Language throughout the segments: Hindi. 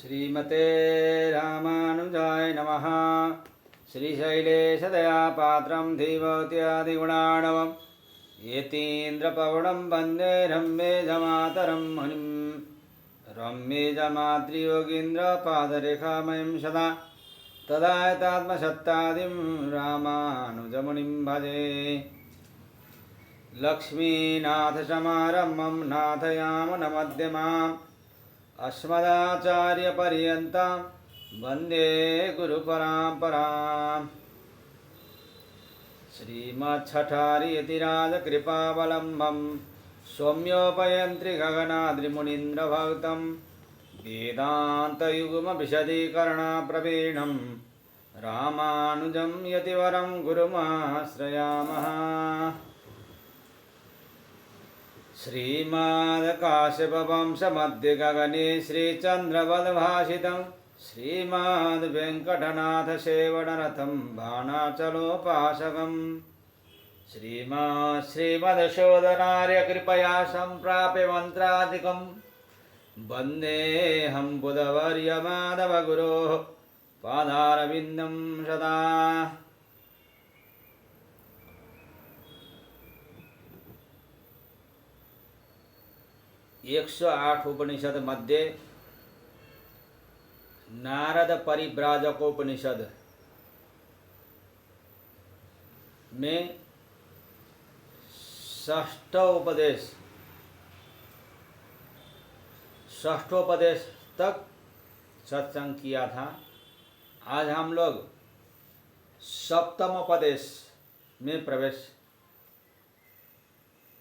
श्रीमते रामानुजाय नमः। श्रीशैलेशदयापात्रं धीमवत्यादिगुणाणवं यतीन्द्रपवनं वन्दे रम्येजमातरं मुनिं। रम्येजमातृयोगीन्द्रपादरेखामयं सदा तदायतात्मसत्तादिं रामानुजमुनिं भजे। लक्ष्मीनाथसमारम्भं नाथयामुनमध्यमाम् अस्मदाचार्यपर्यन्तां वन्दे गुरुपरम्पराम्। श्रीमच्छठारियतिराजकृपावलम्बं सौम्योपयन्त्रि गगनाद्रिमुनीन्द्रभक्तं वेदान्तयुग्मविशदीकरणप्रवीणं रामानुजं यतिवरं गुरुमाश्रयामः। श्रीमद्काश्यपवंशमध्ये गगने श्रीचन्द्रवद्भासितं श्रीमद्वेङ्कटनाथसेवनरथं बाणाचलोपासकं श्रीमदशोधनार्यकृपया सम्प्राप्य मन्त्रादिकं वन्देऽहं बुधवर्यमाधवगुरोः पादारविन्दं सदा। 108 उपनिषद मध्ये नारद परिव्राजकोपनिषद में षष्ठोपदेश तक सत्संग किया था। आज हम लोग सप्तमोपदेश में प्रवेश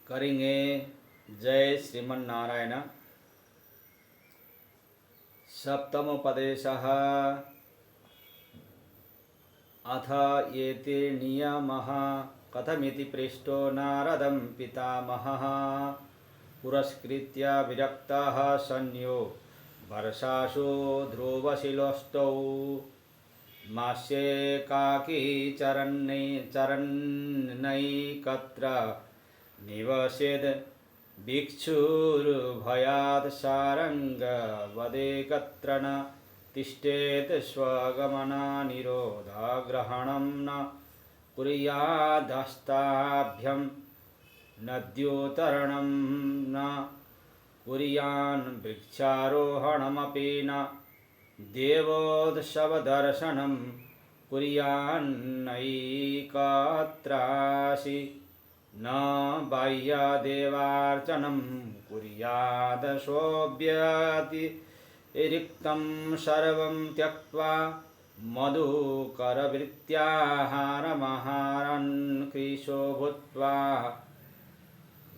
करेंगे। जय श्रीमन नारायण। सप्तमोपदेशः अथ एते नियमः कथमिति पृष्टो नारदं पितामहः पुरस्कृत्य विरक्तः सन्यो वर्षासु ध्रुवशिलोष्टौ मास्ये काकी चरन्नैकत्र निवसेद् भिक्षुर्भयात् सारङ्गवदेकत्र न तिष्ठेत् स्वगमनानिरोधग्रहणं न कुर्यादस्ताभ्यं नद्योतरणं न कुर्यान् वृक्षारोहणमपि न देवोत्सवदर्शनं कुर्यान्नैकत्रासि न बाह्यदेवार्चनं कुर्यादशोऽव्यतिरिक्तं सर्वं त्यक्त्वा मधुकरवृत्त्याहारमहारन् कृशो भूत्वा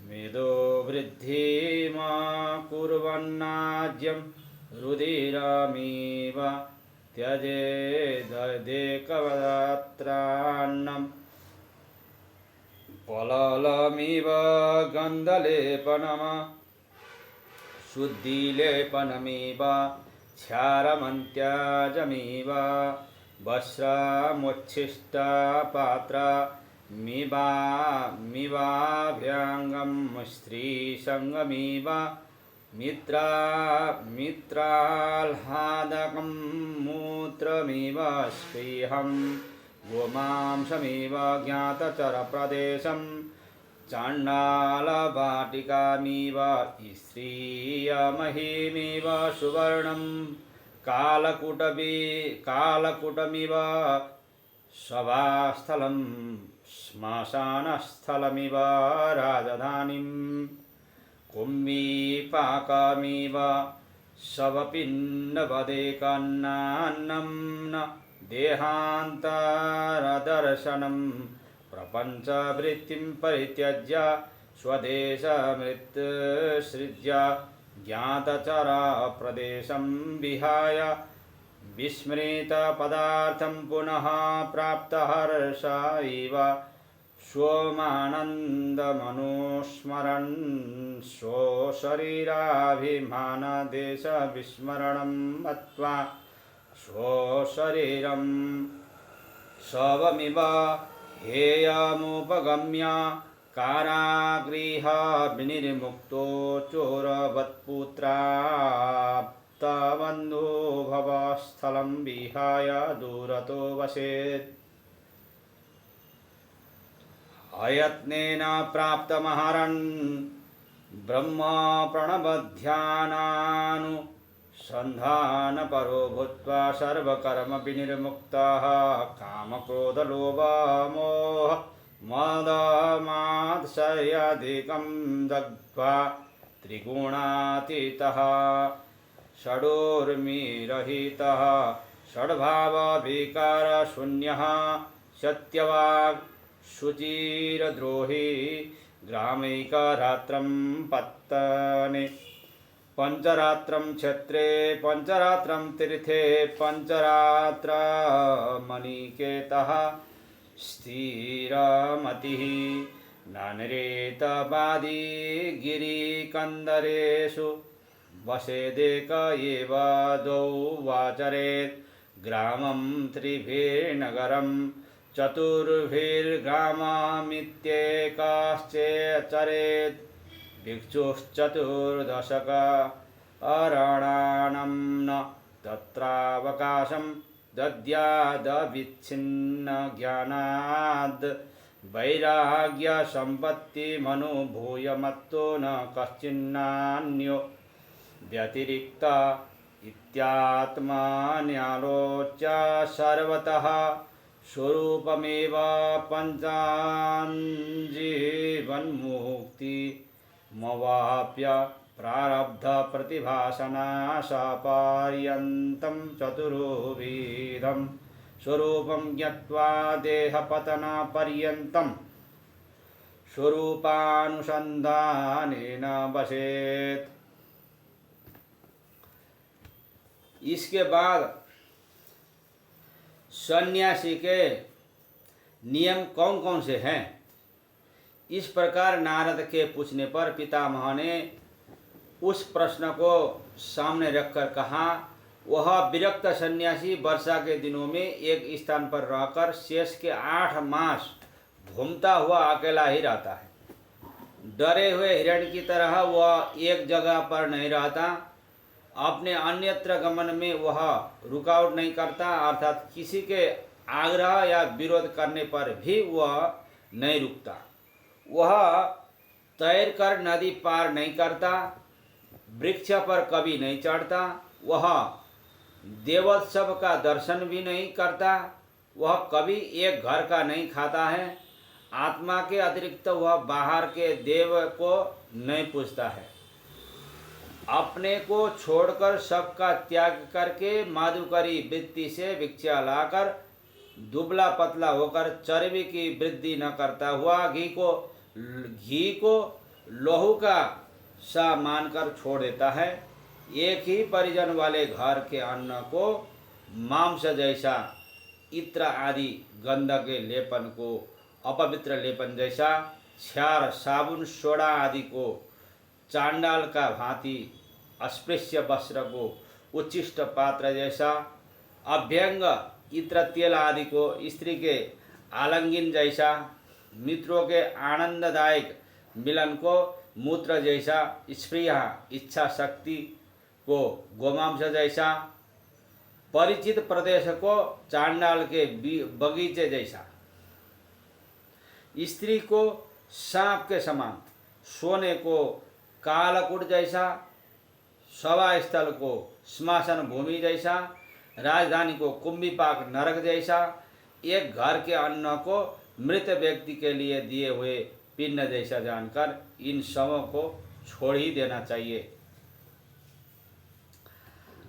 मेदो वृद्धिमा कुर्वन्नाज्यं रुधिरमिव त्यजेदेकवदात्रान्नम् पललमिव गन्धलेपनम शुद्धिलेपनमिव क्षारमन्त्याजमिव वस्त्रमुच्छिष्टपात्रमिवाभ्यङ्गं स्त्रीसङ्गमिव मित्राह्लादकं मूत्रमिव स्पृहं गोमांसमिव ज्ञातचरप्रदेशं चाण्डालवाटिकामिव स्त्रियमहीमिव सुवर्णं कालकूटमिव सभास्थलं श्मशानस्थलमिव राजधानीं कुम्भीपाकमिव शवपिण्डवदेकन्नान्नं न देहान्तरदर्शनं प्रपञ्चवृत्तिं परित्यज्य स्वदेशमृत्सृज्य ज्ञातचरप्रदेशं विहाय विस्मृतपदार्थं पुनः प्राप्तहर्ष इव स्वमानन्दमनुस्मरन् स्वशरीराभिमानदेशविस्मरणं मत्वा स्वशरीरं शवमिव हेयमुपगम्य कारागृह विनिर्मुक्तो चोरवत्पुत्रा बन्धो भव स्थलं विहाय दूरतो वसेत् अयत्नेन प्राप्तमहरन् ब्रह्म प्रणवध्यानानुसन्धानपरो भूत्वा सर्वकर्म विनिर्मुक्तः कामक्रोधलोभमोह मदमात्सर्याधिकं दग्ध्वा त्रिगुणातीतः षडोर्मिरहितः षड्भावविकारशून्यः सत्यवाक् शुचिरद्रोही ग्रामैकरात्रं पत्तने पंचरात्रं क्षेत्रे पंचरात्रं तीर्थे पंचरात्रमनिकेतः स्थिरमतिः नानिरेतवादी गिरिकन्दरेषु वसेदेक एव द्वौ वाचरेत् ग्रामं त्रिभिर्नगरं चतुर्भिर्ग्राममित्येकाश्चेचरेत् भिक्षुश्चतुर्दशक अरणानं न तत्रावकाशं दद्यादविच्छिन्नज्ञानाद् वैराग्यसम्पत्तिमनुभूय मत्तो न कश्चिन्नान्यो व्यतिरिक्त इत्यात्मन्यालोच्य सर्वतः स्वरूपमेव पञ्चाञ्जीवन्मुक्तिमवाप्य प्रारब्धप्रतिभासनाशापर्यन्तं चतुर्विधं स्वरूपं ज्ञात्वा देहपतनपर्यन्तं स्वरूपानुसंधानेन वसेत्। इसके बाद सन्यासी के नियम कौन कौन से हैं, इस प्रकार नारद के पूछने पर पितामह ने उस प्रश्न को सामने रखकर कहा, वह विरक्त सन्यासी वर्षा के दिनों में एक स्थान पर रहकर शेष के 8 मास घूमता हुआ अकेला ही रहता है। डरे हुए हिरण की तरह वह एक जगह पर नहीं रहता, अपने अन्यत्र गमन में वह रुकावट नहीं करता, अर्थात किसी के आग्रह या विरोध करने पर भी वह नहीं रुकता। वह तैर कर नदी पार नहीं करता, वृक्ष पर कभी नहीं चढ़ता, वह देवोत्सव का दर्शन भी नहीं करता, वह कभी एक घर का नहीं खाता है, आत्मा के अतिरिक्त वह बाहर के देव को नहीं पूजता है, अपने को छोड़कर सबका त्याग करके माधुकरी वृत्ति से भिक्षा लाकर दुबला पतला होकर चर्बी की वृद्धि न करता हुआ घी को लहू का सा मानकर छोड़ देता है। एक ही परिजन वाले घर के अन्न को मांस जैसा, इत्र आदि गंध के लेपन को अपवित्र लेपन जैसा, क्षार साबुन सोडा आदि को चांडाल का भांति, अस्पृश्य वस्त्र को उच्छिष्ट पात्र जैसा, अभ्यंग इत्र तेल आदि को स्त्री के आलिंगन जैसा, मित्रों के आनंददायक मिलन को मूत्र जैसा, स्प्रिया इच्छा शक्ति को गोमांस जैसा, परिचित प्रदेश को चांडाल के बगीचे जैसा, स्त्री को सांप के समान, सोने को कालकूट जैसा, सभा स्थल को श्मशान भूमि जैसा, राजधानी को कुंभीपाक नरक जैसा, एक घर के अन्न को मृत व्यक्ति के लिए दिए हुए पिंड जैसा जानकर इन सबों को छोड़ ही देना चाहिए।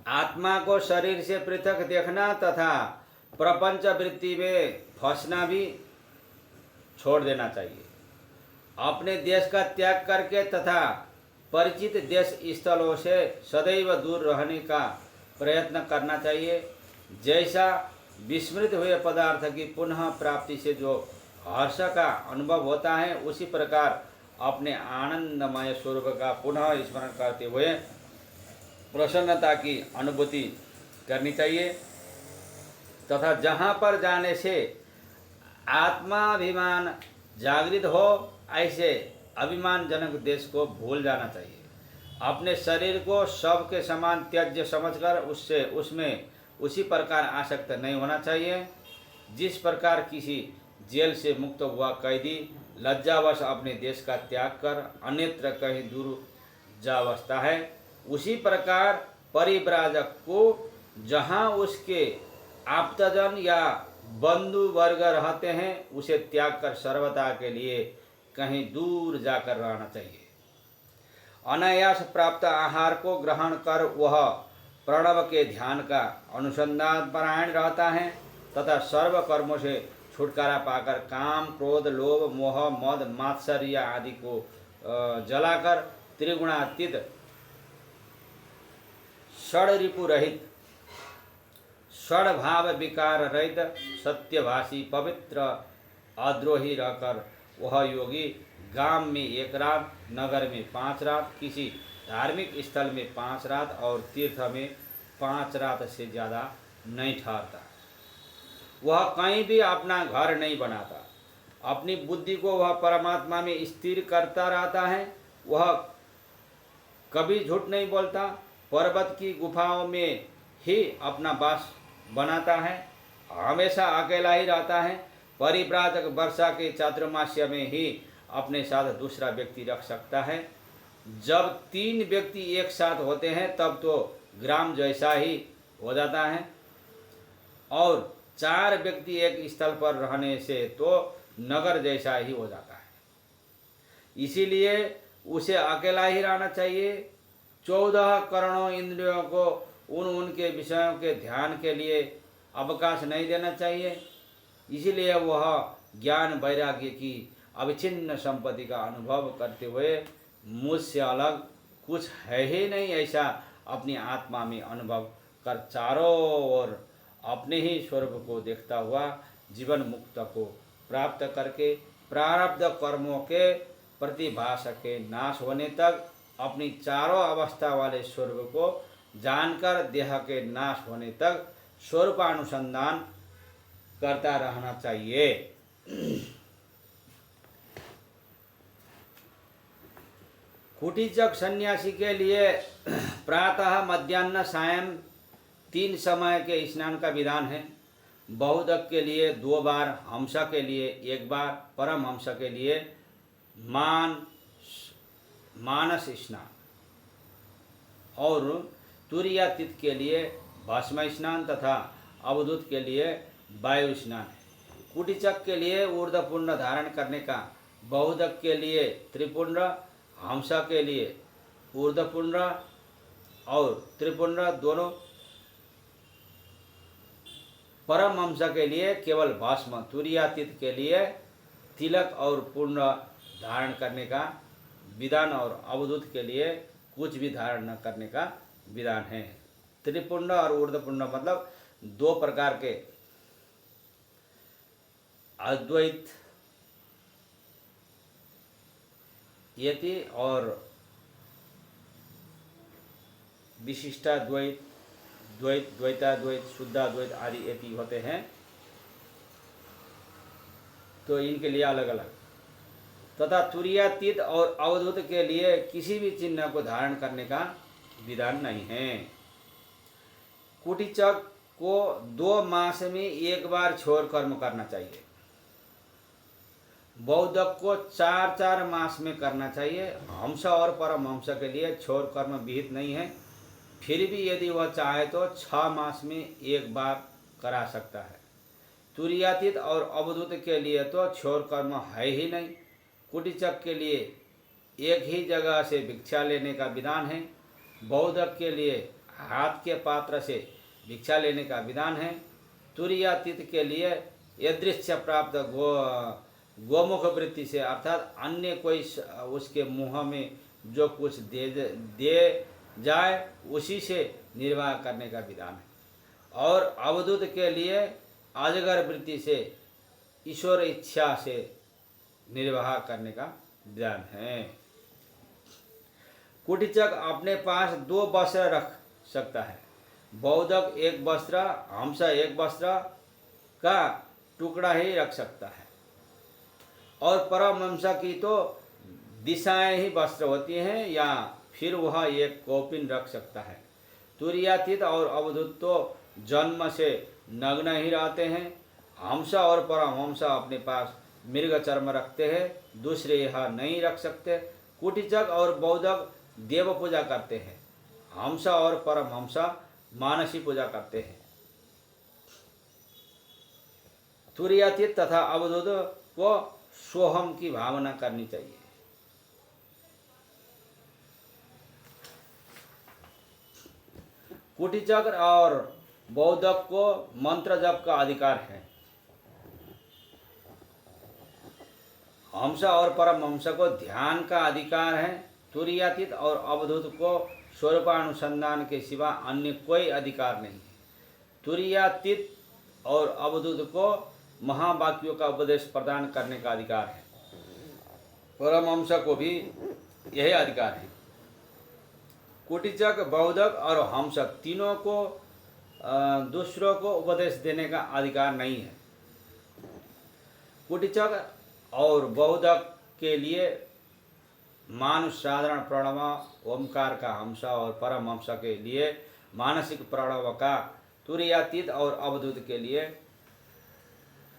आत्मा को शरीर से पृथक देखना तथा प्रपंच वृत्ति में फंसना भी छोड़ देना चाहिए। अपने देश का त्याग करके तथा परिचित देश स्थलों से सदैव दूर रहने का प्रयत्न करना चाहिए। जैसा विस्मृत हुए पदार्थ की पुनः प्राप्ति से जो हर्ष का अनुभव होता है, उसी प्रकार अपने आनंदमय स्वरूप का पुनः स्मरण करते हुए प्रसन्नता की अनुभूति करनी चाहिए तथा जहाँ पर जाने से आत्माभिमान जागृत हो, ऐसे अभिमानजनक देश को भूल जाना चाहिए। अपने शरीर को सबके समान त्याज्य समझकर उससे उसमें उसी प्रकार आसक्त नहीं होना चाहिए जिस प्रकार किसी जेल से मुक्त हुआ कैदी लज्जावश अपने देश का त्याग कर अन्यत्र कहीं दूर जा बसता है। उसी प्रकार परिव्राजक को जहाँ उसके आप्तजन या बंधु वर्ग रहते हैं उसे त्याग कर सर्वदा के लिए कहीं दूर जाकर रहना चाहिए। अनायास प्राप्त आहार को ग्रहण कर वह प्रणव के ध्यान का अनुसंधान परायण रहता है तथा सर्व कर्मों से छुटकारा पाकर काम क्रोध लोभ मोह मद मात्सर्य आदि को जलाकर त्रिगुणातीत षड रिपु रहित षड भाव विकार रहित सत्यभाषी पवित्र अद्रोही रहकर वह योगी गांव में 1 रात, नगर में 5 रात, किसी धार्मिक स्थल में 5 रात और तीर्थ में 5 रात से ज़्यादा नहीं ठहरता। वह कहीं भी अपना घर नहीं बनाता। अपनी बुद्धि को वह परमात्मा में स्थिर करता रहता है। वह कभी झूठ नहीं बोलता। पर्वत की गुफाओं में ही अपना वास बनाता है। हमेशा अकेला ही रहता है। परिव्राजक वर्षा के चातुर्मास्य में ही अपने साथ दूसरा व्यक्ति रख सकता है। जब 3 व्यक्ति एक साथ होते हैं तब तो ग्राम जैसा ही हो जाता है और 4 व्यक्ति एक स्थल पर रहने से तो नगर जैसा ही हो जाता है। इसीलिए उसे अकेला ही रहना चाहिए। 14 करोड़ों इंद्रियों को उनके विषयों के ध्यान के लिए अवकाश नहीं देना चाहिए। इसीलिए वह ज्ञान वैराग्य की अविच्छिन्न संपत्ति का अनुभव करते हुए मुझसे अलग कुछ है ही नहीं ऐसा अपनी आत्मा में अनुभव कर चारों ओर अपने ही स्वरूप को देखता हुआ जीवन मुक्त को प्राप्त करके प्रारब्ध कर्मों के प्रतिभास के नाश होने तक अपनी चारों अवस्था वाले स्वरूप को जानकर देह के नाश होने तक स्वरूपानुसंधान करता रहना चाहिए। कुटीचक सन्यासी के लिए प्रातः मध्याह्न सायं 3 समय के स्नान का विधान है। बहुदक के लिए 2 बार, हंसा के लिए 1 बार, परमहंस के लिए मानस स्नान और तुरीयातीत के लिए भस्म स्नान तथा अवधूत के लिए वायु स्नान है। कुटीचक के लिए ऊर्ध्वपुंड धारण करने का, बहुदक के लिए त्रिपुंड, हंसा के लिए ऊर्ध्वपुंड और त्रिपुंड दोनों, परमहंस के लिए केवल भस्म, तुरीयातीत के लिए तिलक और पुंड धारण करने का विधान और अवधूत के लिए कुछ भी धारण न करने का विधान है। त्रिपुंड और ऊर्ध्वपुंड मतलब 2 प्रकार के अद्वैत यति और विशिष्टाद्वैत, द्वैत, द्वैताद्वैत, शुद्धाद्वैत आदि यति होते हैं। तो इनके लिए अलग अलग तथा तुरीयातीत और अवधूत के लिए किसी भी चिन्ह को धारण करने का विधान नहीं है। कुटीचक को 2 मास में 1 बार छोर कर्म करना चाहिए। बौद्धक को 4-4 मास में करना चाहिए। हंस और परमहंस के लिए छोर कर्म विहित नहीं है। फिर भी यदि वह चाहे तो 6 मास में 1 बार करा सकता है। तुरीयातीत और अवधूत के लिए तो छोर कर्म है ही नहीं। कुटीचक के लिए एक ही जगह से भिक्षा लेने का विधान है। बौद्धक के लिए हाथ के पात्र से भिक्षा लेने का विधान है। तुरीयातीत के लिए यदृश्य प्राप्त गोमुख वृत्ति से अर्थात अन्य कोई उसके मुँह में जो कुछ दे जाए उसी से निर्वाह करने का विधान है। और अवधूत के लिए अजगर वृत्ति से ईश्वर इच्छा से निर्वाह करने का विधान है। कुटीचक अपने पास 2 वस्त्र रख सकता है। बौद्धक 1 वस्त्र, हंस 1 वस्त्र का टुकड़ा ही रख सकता है। और परमहंस की तो दिशाएं ही वस्त्र होती हैं या फिर वह एक कौपिन रख सकता है। तुरीयातीत और अवधूत तो जन्म से नग्न ही रहते हैं। हंस और परमहंस अपने पास मृग चर्म रखते हैं, दूसरे यह नहीं रख सकते। कुटिचक और बौद्धक देव पूजा करते हैं। हंस और परमहंस मानसी पूजा करते हैं। तुरीयातीत तथा अवधूत को सोहम की भावना करनी चाहिए। कुटिचक्र और बौद्धक को मंत्र जप का अधिकार है। हंस और परमहंस को ध्यान का अधिकार है। तुरीयातीत और अवधूत को स्वरूपानुसंधान के सिवा अन्य कोई अधिकार नहीं है। तुरीयातीत और अवधूत को महावाक्यों का उपदेश प्रदान करने का अधिकार है। परमहंस को भी यही अधिकार है। कुटिचक, बौद्धक और हंसक तीनों को दूसरों को उपदेश देने का अधिकार नहीं है। कुटिचक और बौद्धक के लिए मानुष साधारण प्रणव ओमकार का, हंस और परमहंस के लिए मानसिक प्रणव का, तुरीयातीत और अवधूत के लिए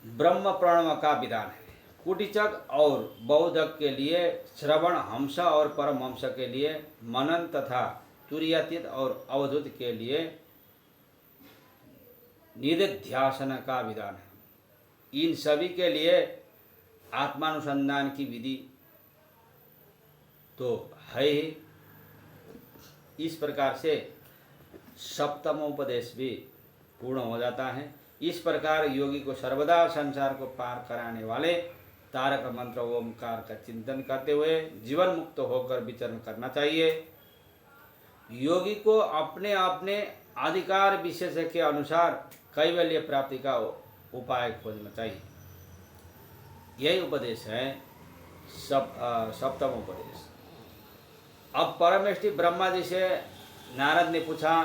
ब्रह्म प्रणव का विधान है। कुटिचक और बौद्धक के लिए श्रवण, हंस और परमहंस के लिए मनन तथा तुरीयातीत और अवधूत के लिए निधिध्यासन का विधान है। इन सभी के लिए आत्मानुसंधान की विधि तो है ही। इस प्रकार से सप्तमोपदेश भी पूर्ण हो जाता है। इस प्रकार योगी को सर्वदा संसार को पार कराने वाले तारक मंत्र ओमकार का चिंतन करते हुए जीवन मुक्त होकर विचरण करना चाहिए। योगी को अपने अपने अधिकार विशेष के अनुसार कैवल्य प्राप्ति का उपाय खोजना चाहिए। यही उपदेश है सप्तम उपदेश। अब परमेष्टि ब्रह्मा जी से नारद ने पूछा,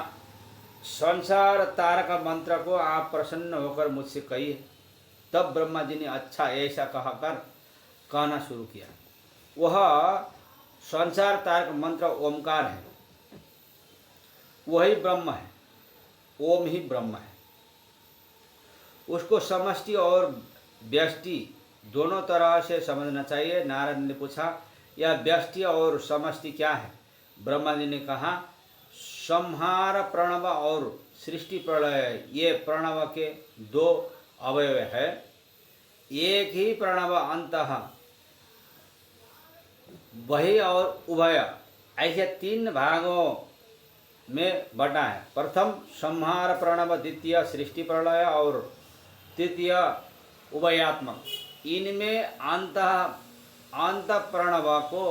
संसार तारक मंत्र को आप प्रसन्न होकर मुझसे कहिए। तब ब्रह्मा जी ने अच्छा ऐसा कहकर कहना शुरू किया। वह संसार तारक मंत्र ओमकार है, वही ब्रह्म है, ओम ही ब्रह्म है। उसको समष्टि और व्यष्टि दोनों तरह से समझना चाहिए। नारद ने पूछा, यह व्यष्टि और समष्टि क्या है? ब्रह्मा जी ने कहा, संहार प्रणव और सृष्टि प्रलय ये प्रणव के दो अवयव है। एक ही प्रणव अंतः, वही और उभय, ऐसे तीन भागों में बटा है। प्रथम संहार प्रणव, द्वितीय सृष्टि प्रलय और तृतीय उभयात्मक। इनमें अंत प्रणव को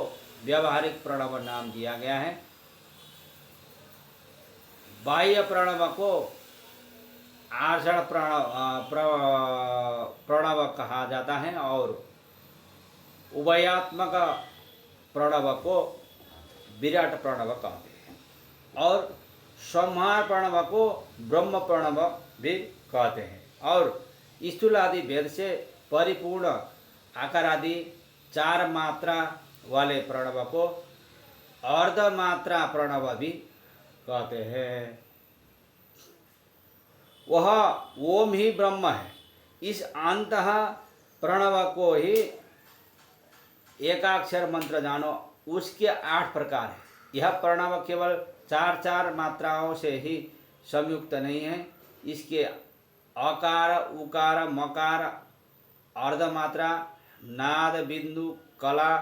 व्यावहारिक प्रणव नाम दिया गया है। बाह्य प्रणव को आषाढ़ प्रणव कहा जाता है और उभयात्मक प्रणव को विराट प्रणव कहते हैं और संहार प्रणव को ब्रह्म प्रणव भी कहते हैं। और स्थूल आदि भेद से परिपूर्ण आकार आदि चार मात्रा वाले प्रणव को अर्ध मात्रा प्रणव भी कहते हैं। वह ओम ही ब्रह्म है। इस अंतः प्रणव को ही एकाक्षर मंत्र जानो। उसके 8 प्रकार है। यह प्रणव केवल 4 मात्राओं से ही संयुक्त नहीं है। इसके अकार, उकार, मकार, अर्धमात्रा, नाद, बिंदु, कला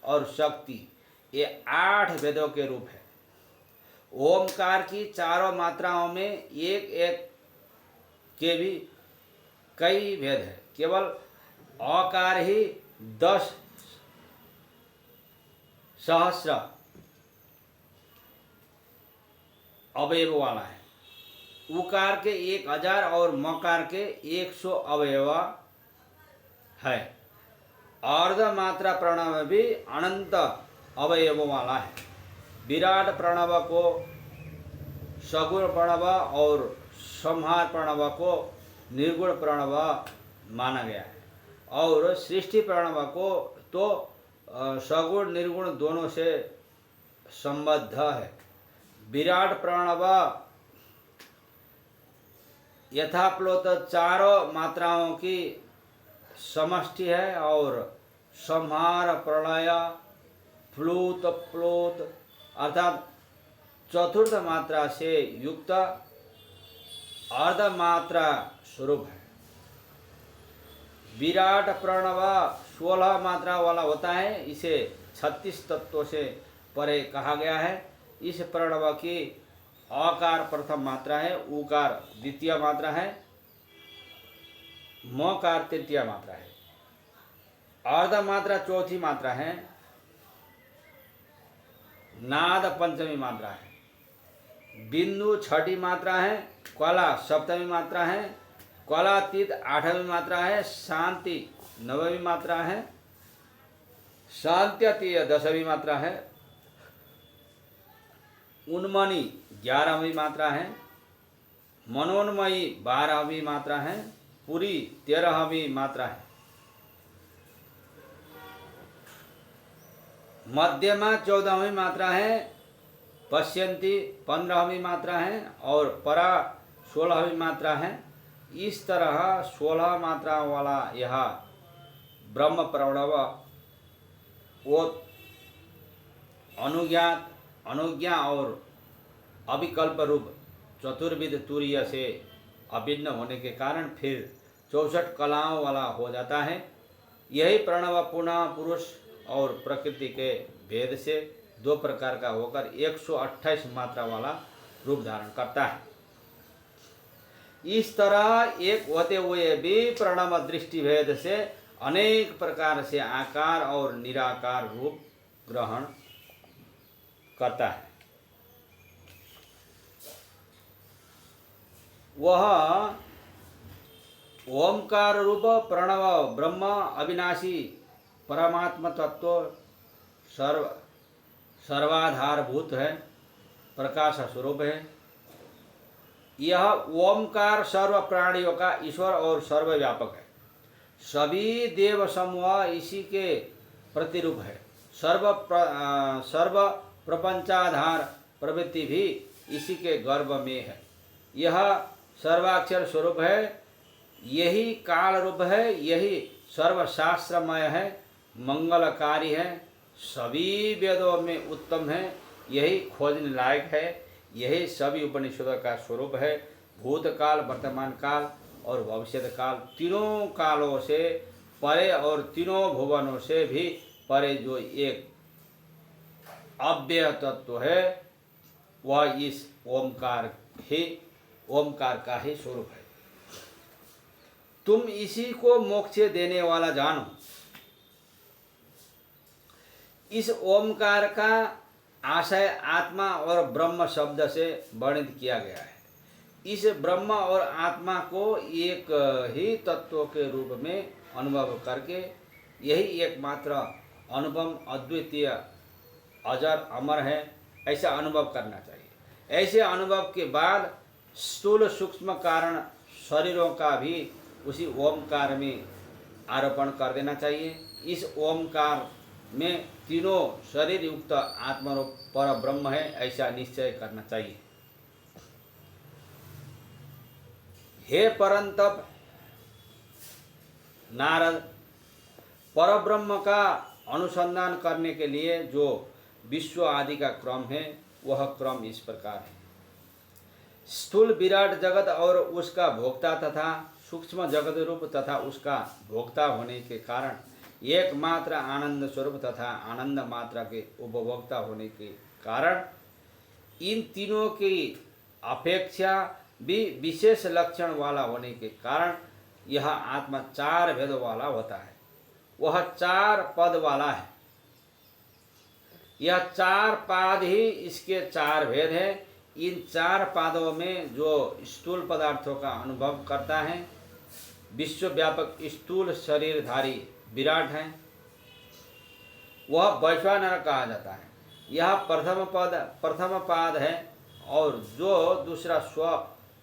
और शक्ति ये 8 वेदों के रूप है। ओमकार की चारों मात्राओं में एक एक के भी कई भेद है। केवल अकार ही 10 सहस्र अवयव वाला है। उकार के 1000 और मकार के 100 अवयव है। अर्ध मात्रा प्रणव भी अनंत अवयवों वाला है। विराट प्रणव को सगुण प्रणव और संहार प्रणव को निर्गुण प्रणव माना गया है। और सृष्टि प्रणव को तो सगुण निर्गुण दोनों से संबद्ध है। विराट प्रणव यथाप्लोत चारों मात्राओं की समष्टि है और संहार प्रलय फ्लूत प्लोत अर्थात चतुर्थ मात्रा से युक्त अर्ध मात्रा स्वरूप है। विराट प्रणव 16 मात्रा वाला होता है, इसे 36 तत्वों से परे कहा गया है। इस प्रणव की अकार प्रथम मात्रा है, उकार द्वितीय मात्रा है, मकार तृतीय मात्रा है, अर्ध मात्रा चौथी मात्रा है, नाद पंचमी मात्रा है, बिंदु छठी मात्रा है, कला सप्तमी मात्रा है, कलातीत आठवीं मात्रा है, शांति नवमी मात्रा है, शांत्यतीय 10वीं मात्रा है, उन्मनी 11वीं मात्रा है, मनोन्मयी 12वीं मात्रा है, पूरी 13वीं मात्रा है, मध्यमा 14वीं मात्रा है, पश्यंती 15वीं मात्रा है और परा 16वीं मात्रा है। इस तरह 16 मात्रा वाला यह ब्रह्म प्रणव वो अनुज्ञात अनुज्ञा और अविकल्प रूप चतुर्विध तुरीय से अभिन्न होने के कारण फिर 64 कलाओं वाला हो जाता है। यही प्रणव पुनः पुरुष और प्रकृति के भेद से 2 प्रकार का होकर 128 मात्रा वाला रूप धारण करता है। इस तरह एक होते हुए भी प्रणव दृष्टि भेद से अनेक प्रकार से आकार और निराकार रूप ग्रहण करता है। वह ओमकार रूप प्रणव ब्रह्म अविनाशी परमात्मा तत्व सर्वाधारभूत है, प्रकाश स्वरूप है। यह ओमकार सर्व प्राणियों का ईश्वर और सर्वव्यापक है। सभी देव समूह इसी के प्रतिरूप है। सर्व प्रपंचाधार प्रवृत्ति भी इसी के गर्भ में है। यह सर्वाक्षर स्वरूप है, यही काल रूप है, यही सर्वशास्त्रमय है, मंगलकारी है, सभी वेदों में उत्तम है, यही खोजने लायक है, यही सभी उपनिषदों का स्वरूप है। भूतकाल, वर्तमान काल और भविष्यत काल तीनों कालों से परे और तीनों भुवनों से भी परे जो एक अव्यय तत्व है वह इस ओमकार का ही स्वरूप है। तुम इसी को मोक्ष देने वाला जानो। इस ओमकार का आशय आत्मा और ब्रह्म शब्द से वर्णित किया गया है। इस ब्रह्म और आत्मा को एक ही तत्व के रूप में अनुभव करके यही एकमात्र अनुपम अद्वितीय अजर अमर है, ऐसा अनुभव करना चाहिए। ऐसे अनुभव के बाद स्थूल सूक्ष्म कारण शरीरों का भी उसी ओमकार में आरोपण कर देना चाहिए। इस ओमकार में तीनों शरीर युक्त आत्मरूप पर ब्रह्म है, ऐसा निश्चय करना चाहिए। हे परंतप नारद, परब्रह्म का अनुसंधान करने के लिए जो विश्व आदि का क्रम है वह क्रम इस प्रकार है। स्थूल विराट जगत और उसका भोक्ता तथा सूक्ष्म जगत रूप तथा उसका भोक्ता होने के कारण एकमात्र आनंद स्वरूप तथा आनंद मात्रा के उपभोक्ता होने के कारण इन तीनों की अपेक्षा भी विशेष लक्षण वाला होने के कारण यह आत्मा 4 भेद वाला होता है। वह 4 पद वाला है। यह 4 पाद ही इसके 4 भेद है। इन 4 पादों में जो स्थूल पदार्थों का अनुभव करता है, विश्वव्यापक स्थूल शरीरधारी विराट है, वह वैश्वानर कहा जाता है। यह प्रथम पाद है और जो दूसरा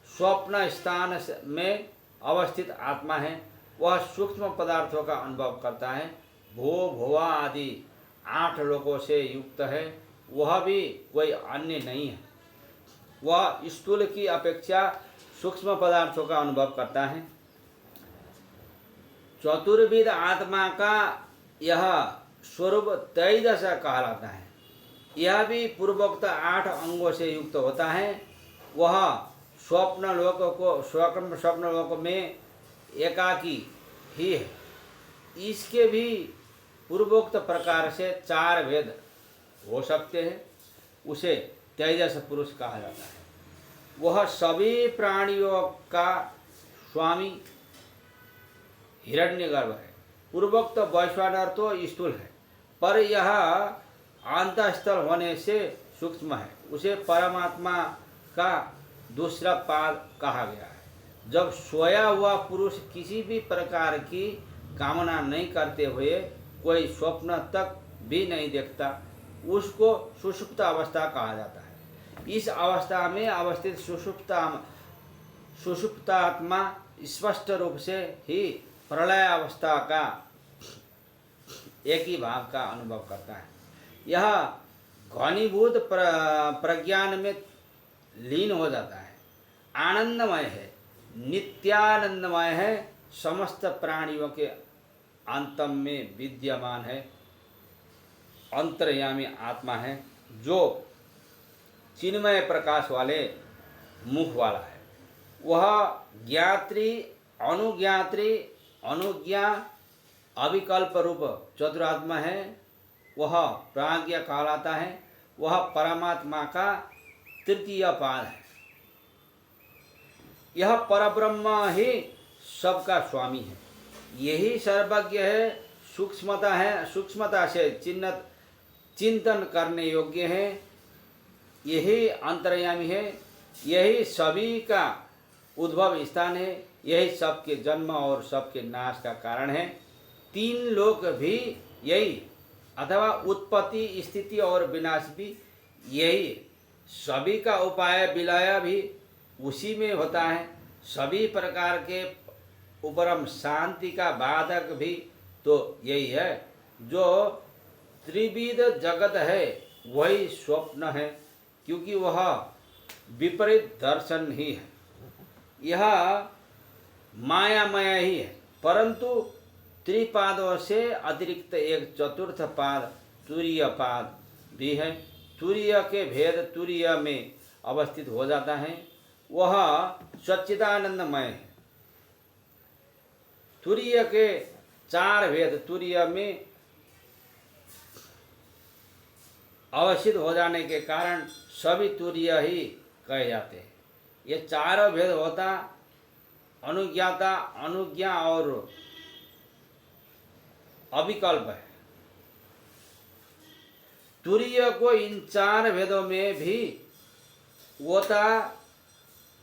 स्वप्न स्थान में अवस्थित आत्मा है वह सूक्ष्म पदार्थों का अनुभव करता है। भू भुवा आदि 8 लोकों से युक्त है। वह भी कोई अन्य नहीं है। वह स्थूल की अपेक्षा सूक्ष्म पदार्थों का अनुभव करता है। चतुर्विध आत्मा का यह स्वरूप तेजस कहलाता है। यह भी पूर्वोक्त 8 अंगों से युक्त होता है। वह स्वप्न लोक में एकाकी ही है। इसके भी पूर्वोक्त प्रकार से 4 भेद हो सकते हैं। उसे तेजस पुरुष कहा जाता है। वह सभी प्राणियों का स्वामी हिरण्यगर्भ है। पूर्वोक्त वैश्वानर तो स्थूल है, पर यह अंतःस्थल होने से सूक्ष्म है। उसे परमात्मा का दूसरा पाद कहा गया है। जब सोया हुआ पुरुष किसी भी प्रकार की कामना नहीं करते हुए कोई स्वप्न तक भी नहीं देखता, उसको सुषुप्त अवस्था कहा जाता है। इस अवस्था में अवस्थित सुषुप्तात्मा स्पष्ट रूप से ही प्रलय अवस्था का एक ही भाव का अनुभव करता है। यह घनीभूत प्रज्ञान में लीन हो जाता है। आनंदमय है, नित्यानंदमय है, समस्त प्राणियों के अंतम में विद्यमान है, अंतर्यामी आत्मा है, जो चिन्मय प्रकाश वाले मुख वाला है। वह ज्ञात्री, अनुज्ञात्री, अनुज्ञा, अविकल्प रूप चतुरात्मा है। वह प्राज्ञ कहलाता है। वह परमात्मा का तृतीय पाद है। यह परब्रह्म ही सबका स्वामी है। यही सर्वज्ञ है, सूक्ष्मता से चिंतन करने योग्य है। यही अंतर्यामी है। यही सभी का उद्भव स्थान है। यही सबके जन्म और सबके नाश का कारण है। 3 लोक भी यही, अथवा उत्पत्ति, स्थिति और विनाश भी यही। सभी का उपाय विलय भी उसी में होता है। सभी प्रकार के उपरम शांति का बाधक भी तो यही है। जो त्रिविध जगत है वही स्वप्न है, क्योंकि वह विपरीत दर्शन ही है। यह मायामय ही है, परंतु त्रिपादों से अतिरिक्त एक चतुर्थ पाद तुरीय पाद भी है। तुरीय के भेद तुरीय में अवस्थित हो जाता है। वह सच्चिदानंदमय है। तुरीय के 4 भेद तुरीय में अवस्थित हो जाने के कारण सभी तुरीय ही कहे जाते हैं। ये 4 भेद होता अनुज्ञाता, अनुज्ञा और अविकल्प है। तुरीय को इन 4 भेदों में भी होता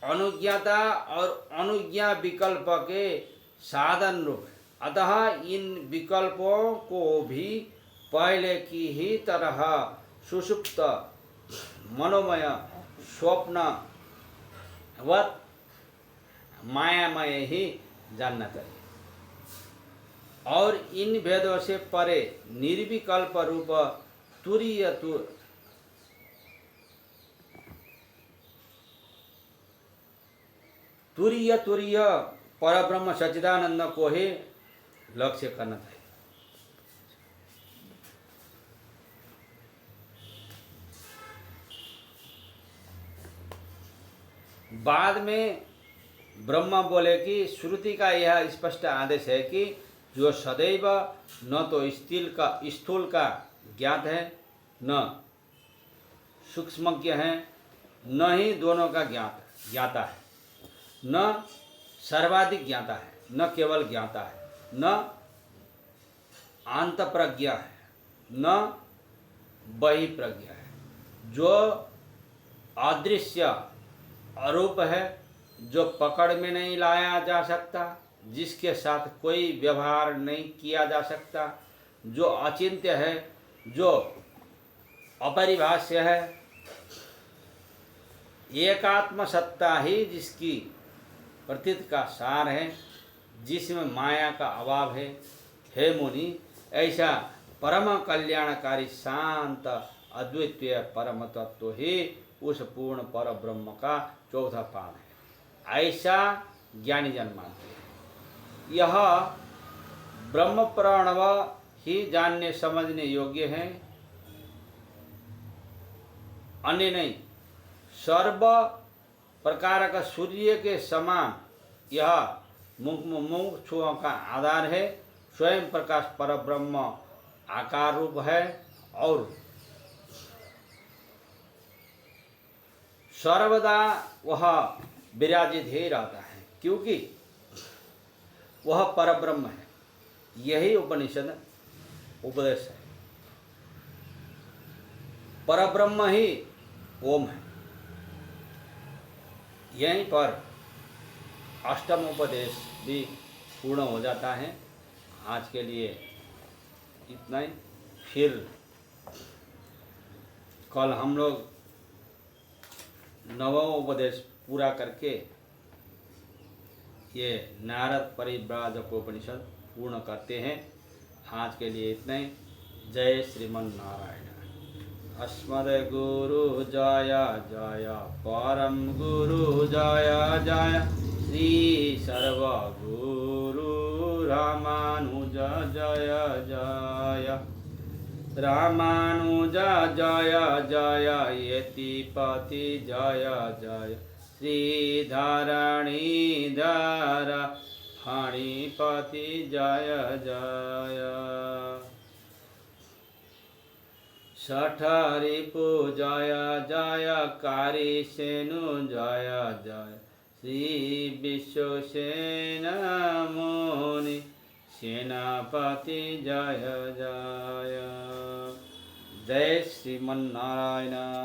अनुज्ञाता और अनुज्ञा विकल्प के साधन रूप है। अतः इन विकल्पों को भी पहले की ही तरह सुषुप्त मनोमय स्वप्नवत मायामय ही जानना चाहिए। और इन भेदों से परे निर्विकल्प रूप तुरीय परब्रह्म सच्चिदानंद को ही लक्ष्य करना चाहिए। बाद में ब्रह्मा बोले कि श्रुति का यह स्पष्ट आदेश है कि जो सदैव न तो स्थूल का ज्ञात है, न सूक्ष्मज्ञ है, न ही दोनों का ज्ञाता है, न सर्वाधिक ज्ञाता है, न केवल ज्ञाता है, न अंत प्रज्ञा है, न बहिप्रज्ञा है। जो अदृश्य अरूप है, जो पकड़ में नहीं लाया जा सकता, जिसके साथ कोई व्यवहार नहीं किया जा सकता, जो अचिंत्य है, जो अपरिभाष्य है, एकात्म सत्ता ही जिसकी प्रतीत का सार है, जिसमें माया का अभाव है। हे मुनि, ऐसा परम कल्याणकारी शांत अद्वितीय परम तत्व ही उस पूर्ण पर ब्रह्म का चौथा पाद है, ऐसा ज्ञानी जन मानते हैं। यह ब्रह्म प्रणव ही जानने समझने योग्य है, अन्य नहीं। सर्व प्रकार का सूर्य के समान यह मुमुक्षुओं का आधार है। स्वयं प्रकाश पर ब्रह्म आकार रूप है और सर्वदा वह विराजित ही रहता है, क्योंकि वह परब्रह्म है। यही उपनिषद उपदेश है। परब्रह्म ही ओम है। यहीं पर अष्टम उपदेश भी पूर्ण हो जाता है। आज के लिए इतना ही। फिर कल हम लोग नवम उपदेश पूरा करके ये नारद परिव्राजक उपनिषद पूर्ण करते हैं। आज के लिए इतना ही। जय श्रीमन नारायण। अस्मद्गुरु जय जय, परम गुरु जय जय, श्री सर्वगुरु रामानुज जय जय, रामानुज जय जय, यतिपति जय जय, श्री धरणीधर फणिपति जय जय, षठरिपु जय जय, कारिसेनु जय जय, श्री विश्वसेन मुनि सेनापति जय जय। जय श्रीमन नारायण।